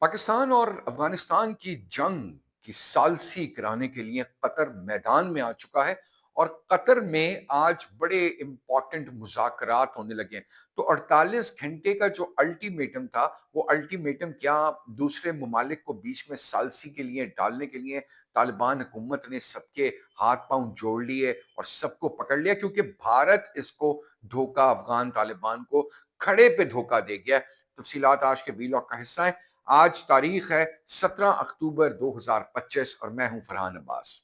पाकिस्तान और अफगानिस्तान की जंग की सालसी कराने के लिए कतर मैदान में आ चुका है और कतर में आज बड़े इंपॉर्टेंट मुज़ाकरात होने लगे हैं। तो 48 घंटे का जो अल्टीमेटम था, वो अल्टीमेटम क्या दूसरे ममालिक को बीच में सालसी के लिए डालने के लिए तालिबान हुकूमत ने सबके हाथ पांव जोड़ लिए और सबको पकड़ लिया, क्योंकि भारत इसको धोखा, अफगान तालिबान को खड़े पे धोखा दे गया है। तफसीलात आज के वीलॉग का हिस्सा है। आज तारीख है 17 अक्टूबर 2025 और मैं हूं फरहान अब्बास।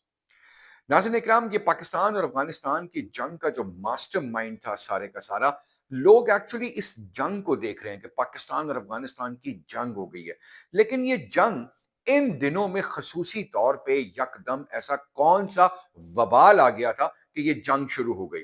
नाज़रीन इकराम, ये पाकिस्तान और अफगानिस्तान की जंग का जो मास्टरमाइंड था सारे का सारा, लोग एक्चुअली इस जंग को देख रहे हैं कि पाकिस्तान और अफगानिस्तान की जंग हो गई है। लेकिन ये जंग इन दिनों में खसूसी तौर पे यकदम ऐसा कौन सा वबाल आ गया था कि ये जंग शुरू हो गई।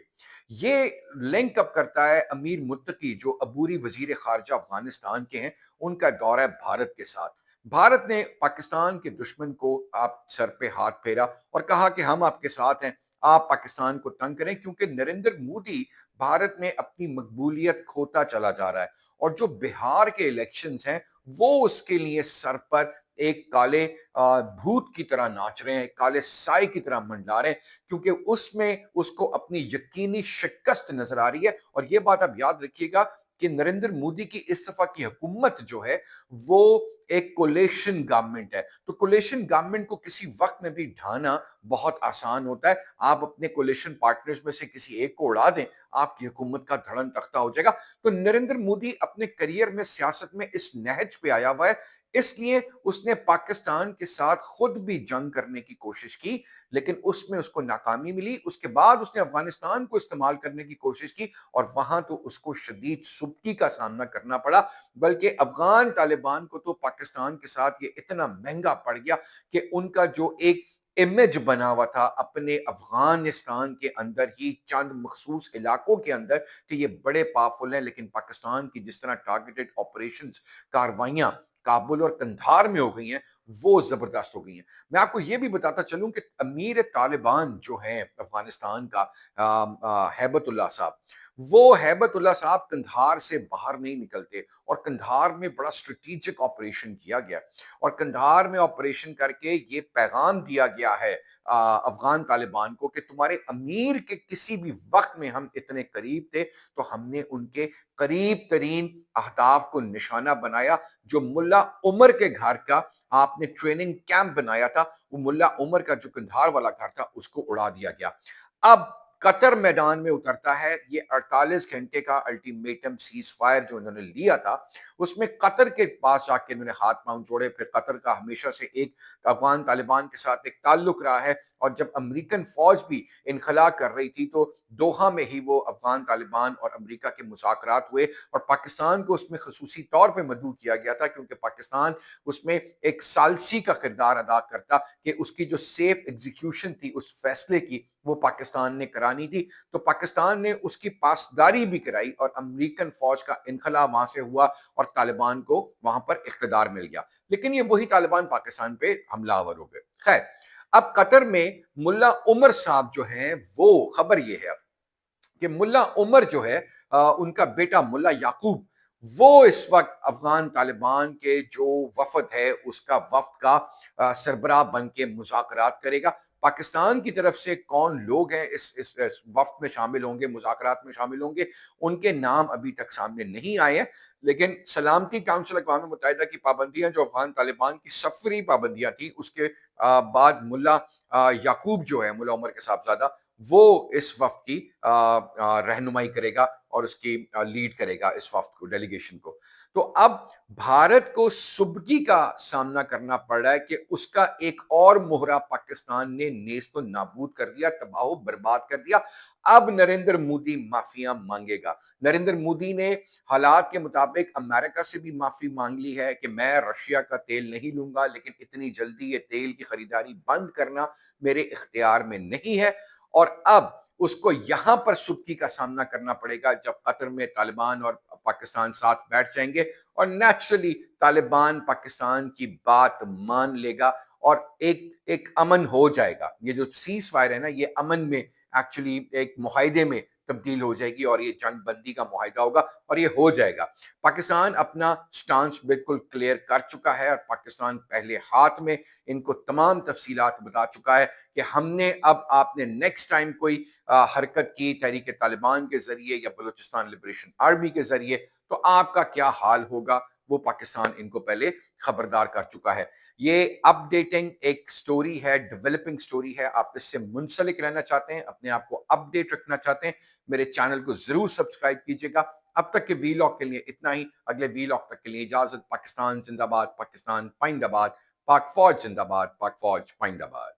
ये लिंक अप करता है अमीर मुत्तकी, जो अबूरी वजीर खारजा अफगानिस्तान के हैं, उनका दौरा है भारत के साथ। भारत ने पाकिस्तान के दुश्मन को आप सर पे हाथ फेरा और कहा कि हम आपके साथ हैं, आप पाकिस्तान को तंग करें, क्योंकि नरेंद्र मोदी भारत में अपनी मकबूलियत खोता चला जा रहा है। और जो बिहार के इलेक्शंस हैं, वो उसके लिए सर पर एक काले भूत की तरह नाच रहे हैं, काले साए की तरह मंडला रहे हैं, क्योंकि उसमें उसको अपनी यकीनी शिकस्त नजर आ रही है। और ये बात आप याद रखिएगा कि नरेंद्र मोदी की इस दफा की हुकूमत जो है, वो एक कोलेशन गवर्नमेंट है। तो कोलेशन गवर्नमेंट को किसी वक्त में भी ढाना बहुत आसान होता है। आप अपने कोलेशन पार्टनर्स में से किसी एक को उड़ा दें, आपकी हुकूमत का धड़न तख्ता हो जाएगा। तो नरेंद्र मोदी अपने करियर में सियासत में इस नहज पे आया हुआ है, इसलिए उसने पाकिस्तान के साथ खुद भी जंग करने की कोशिश की, लेकिन उसमें उसको नाकामी मिली। उसके बाद उसने अफगानिस्तान को इस्तेमाल करने की कोशिश की और वहां तो उसको शदीद सुबकी का सामना करना पड़ा। बल्कि अफगान तालिबान को तो पाकिस्तान के साथ ये इतना महंगा पड़ गया कि उनका जो एक इमेज बना हुआ था अपने अफगानिस्तान के अंदर ही चंद मखसूस इलाकों के अंदर कि ये बड़े पावरफुल हैं, लेकिन पाकिस्तान की जिस तरह टारगेटेड ऑपरेशंस, कार्रवाइयां काबुल और कंधार में हो गई हैं, वो जबरदस्त हो गई हैं। मैं आपको ये भी बताता चलूं कि अमीर तालिबान जो है अफगानिस्तान का हैबतुल्लाह साहब, वो हैबतुल्लाह साहब कंधार से बाहर नहीं निकलते और कंधार में बड़ा स्ट्रेटेजिक ऑपरेशन किया गया और कंधार में ऑपरेशन करके ये पैगाम दिया गया है अफगान तालिबान को कि तुम्हारे अमीर के किसी भी वक्त में हम इतने करीब थे, तो हमने उनके करीब तरीन अहदाफ को निशाना बनाया। जो मुल्ला उमर के घर का आपने ट्रेनिंग कैंप बनाया था, वो मुल्ला उमर का जो कंधार वाला घर था, उसको उड़ा दिया गया। अब कतर मैदान में उतरता है। ये 48 घंटे का अल्टीमेटम सीज फायर जो इन्होंने लिया था, उसमें कतर के पास जाके इन्होंने हाथ पांव जोड़े। फिर कतर का हमेशा से एक अफगान तालिबान के साथ एक ताल्लुक रहा है, और जब अमेरिकन फौज भी इनखला कर रही थी, तो दोहा में ही वो अफगान तालिबान और अमेरिका के मुज़ाकरात हुए और पाकिस्तान को उसमें खसूसी तौर पर मदऊ किया गया था, क्योंकि पाकिस्तान उसमें एक सालसी का किरदार अदा करता कि उसकी जो सेफ एग्जीक्यूशन थी उस फैसले की, वो पाकिस्तान ने करानी थी। तो पाकिस्तान ने उसकी पासदारी भी कराई और अमेरिकन फौज का इनखला वहां से हुआ और तालिबान को वहां पर इख्तिदार मिल गया। लेकिन ये वही तालिबान पाकिस्तान पे हमलावर हो गए। खैर, अब कतर में मुल्ला उमर साहब जो हैं, वो खबर ये है कि मुल्ला उमर जो है, उनका बेटा मुल्ला याकूब, वो इस वक्त अफगान तालिबान के जो वफद है उसका वफ्द का सरबराह बन के मुज़ाकरात करेगा। पाकिस्तान की तरफ से कौन लोग हैं इस वफ्द में शामिल होंगे, मुज़ाकरात में शामिल होंगे, उनके नाम अभी तक सामने नहीं आए हैं। लेकिन सलामती काउंसिल अक़वाम मुत्तहिदा की पाबंदियां जो अफगान तालिबान की सफरी पाबंदियां थी, उसके बाद मुल्ला याकूब जो है, मुल्ला उमर के साहबजादा, वो इस वफ्द की रहनुमाई करेगा और उसकी लीड करेगा इस वफ्द को, डेलीगेशन को। तो अब भारत को सुबकी का सामना करना पड़ रहा है कि उसका एक और मोहरा पाकिस्तान ने नेस्तो नाबूद कर दिया, तबाह बर्बाद कर दिया। अब नरेंद्र मोदी माफिया मांगेगा। नरेंद्र मोदी ने हालात के मुताबिक अमेरिका से भी माफी मांग ली है कि मैं रशिया का तेल नहीं लूंगा, लेकिन इतनी जल्दी ये तेल की खरीदारी बंद करना मेरे इख्तियार में नहीं है। और अब उसको यहां पर सुबकी का सामना करना पड़ेगा जब कतर में तालिबान और पाकिस्तान साथ बैठ जाएंगे, और नेचुरली तालिबान पाकिस्तान की बात मान लेगा और एक एक अमन हो जाएगा। ये जो सीज फायर है ना, ये अमन में एक्चुअली एक मुआहदे में तब्दील हो जाएगी और ये जंग बंदी का मुआहिदा होगा और ये हो जाएगा। पाकिस्तान अपना स्टांस बिल्कुल क्लियर कर चुका है और पाकिस्तान पहले हाथ में इनको तमाम तफसीलात बता चुका है कि हमने अब आपने नेक्स्ट टाइम कोई हरकत की तहरीक तालिबान के ज़रिए या बलूचिस्तान लिबरेशन आर्मी के ज़रिए, तो आपका क्या हाल होगा, वो पाकिस्तान इनको पहले खबरदार कर चुका है। ये अपडेटिंग एक स्टोरी है, डेवलपिंग स्टोरी है। आप इससे मुंसलिक रहना चाहते हैं, अपने आप को अपडेट रखना चाहते हैं, मेरे चैनल को ज़रूर सब्सक्राइब कीजिएगा। अब तक के वीलॉग के लिए इतना ही। अगले वीलॉग तक के लिए इजाज़त। पाकिस्तान ज़िंदाबाद, पाकिस्तान पाइंदाबाद, पाक फ़ौज ज़िंदाबाद, पाक फ़ौज पाइंदाबाद।